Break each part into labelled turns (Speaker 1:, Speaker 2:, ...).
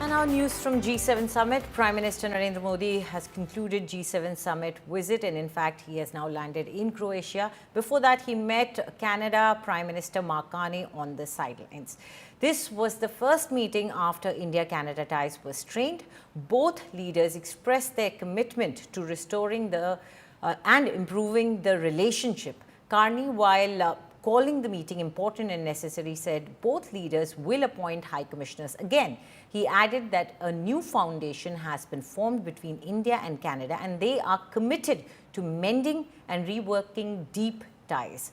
Speaker 1: And now news from G7 summit. Prime Minister Narendra Modi has concluded G7 summit visit, and in fact he has now landed in Croatia. Before that he met Canada Prime Minister Mark Carney on the sidelines. This was the first meeting after India-Canada ties were strained. Both leaders expressed their commitment to restoring and improving the relationship. Carney, while calling the meeting important and necessary, said both leaders will appoint high commissioners again. He added that a new foundation has been formed between India and Canada, and they are committed to mending and reworking deep ties.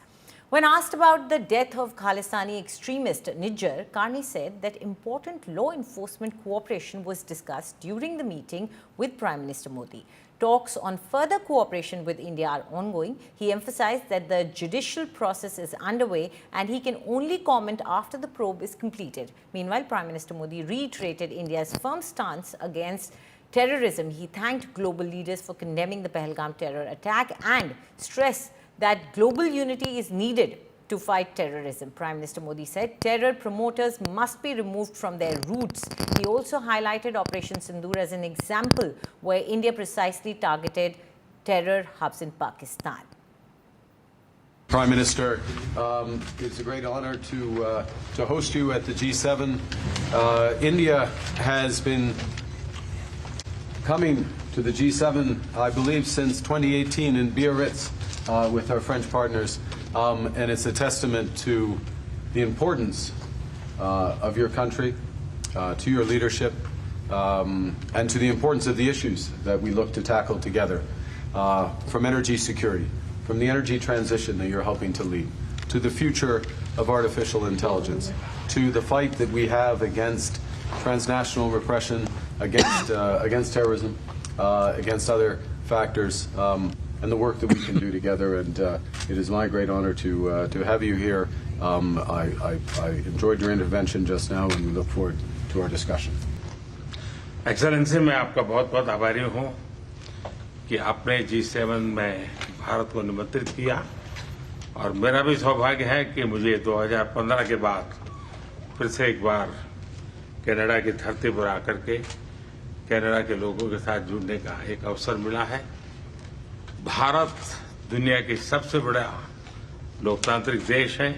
Speaker 1: When asked about the death of Khalistani extremist Nijjar, Carney said that important law enforcement cooperation was discussed during the meeting with Prime Minister Modi. Talks on further cooperation with India are ongoing. He emphasized that the judicial process is underway and he can only comment after the probe is completed. Meanwhile, Prime Minister Modi reiterated India's firm stance against terrorism. He thanked global leaders for condemning the Pahalgam terror attack and stressed that global unity is needed to fight terrorism. Prime Minister Modi said terror promoters must be removed from their roots. He also highlighted Operation Sindoor as an example where India precisely targeted terror hubs in Pakistan.
Speaker 2: Prime Minister, it's a great honor to host you at the G7. India has been coming to the G7, I believe, since 2018 in Biarritz with our French partners. And it's a testament to the importance of your country, to your leadership, and to the importance of the issues that we look to tackle together, from energy security, from the energy transition that you're helping to lead, to the future of artificial intelligence, to the fight that we have against transnational repression, against terrorism, against other factors, and the work that we can do together. And it is my great honor to have you here. I enjoyed your intervention just now, and we look forward to our discussion.
Speaker 3: Excellency, मैं आपका बहुत बहुत आभारी हूं कि आपने G7 में भारत को निमंत्रित किया, और मेरा भी सौभाग्य है कि मुझे 2015 के बाद फिर से एक बार कनाडा की धरती पर आकर के कनाडा के लोगों के साथ जुड़ने का एक अवसर मिला है। भारत दुनिया की सबसे बड़ा लोकतांत्रिक देश है।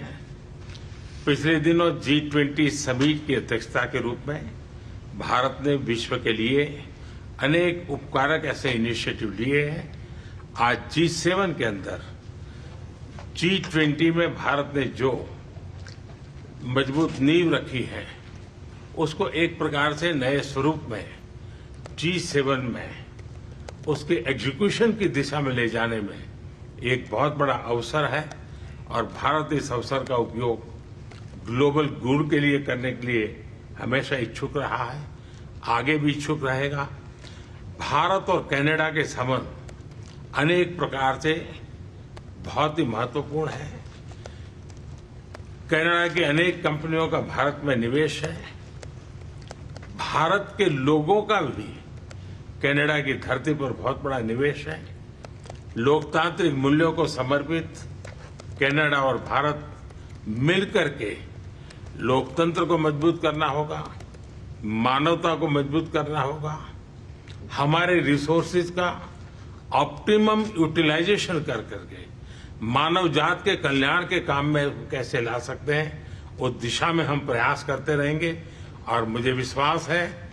Speaker 3: पिछले दिनों G20 समिट की अध्यक्षता के रूप में भारत ने विश्व के लिए अनेक उपकारक ऐसे इनिशिएटिव लिए हैं। आज G7 के अंदर G20 में भारत ने जो मजबूत नींव रखी है, उसको एक प्रकार से नए स्वरूप में G7 में उसके एग्जीक्यूशन की दिशा में ले जाने में एक बहुत बड़ा अवसर है, और भारत इस अवसर का उपयोग ग्लोबल गुड के लिए करने के लिए हमेशा इच्छुक रहा है, आगे भी इच्छुक रहेगा। भारत और कनाडा के संबंध अनेक प्रकार से बहुत ही महत्वपूर्ण है। कनाडा की अनेक कंपनियों का भारत में निवेश है। भारत के लोगों का भी कनाडा की धरती पर बहुत बड़ा निवेश है। लोकतांत्रिक मूल्यों को समर्पित कनाडा और भारत मिलकर के लोकतंत्र को मजबूत करना होगा, मानवता को मजबूत करना होगा, हमारे रिसोर्सेज का ऑप्टिमम यूटिलाइजेशन कर करके मानव जात के कल्याण के काम में कैसे ला सकते हैं, उस दिशा में हम प्रयास करते रहेंगे। और मुझे विश्वास है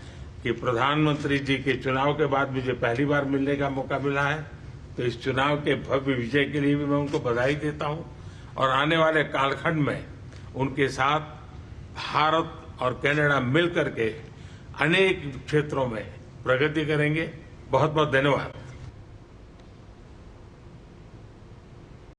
Speaker 3: कि प्रधानमंत्री जी के चुनाव के बाद मुझे पहली बार मिलने का मौका मिला है, तो इस चुनाव के भव्य विजय के लिए भी मैं उनको बधाई देता हूं, और आने वाले कालखंड में उनके साथ भारत और कनाडा मिलकर के अनेक क्षेत्रों में प्रगति करेंगे। बहुत बहुत धन्यवाद।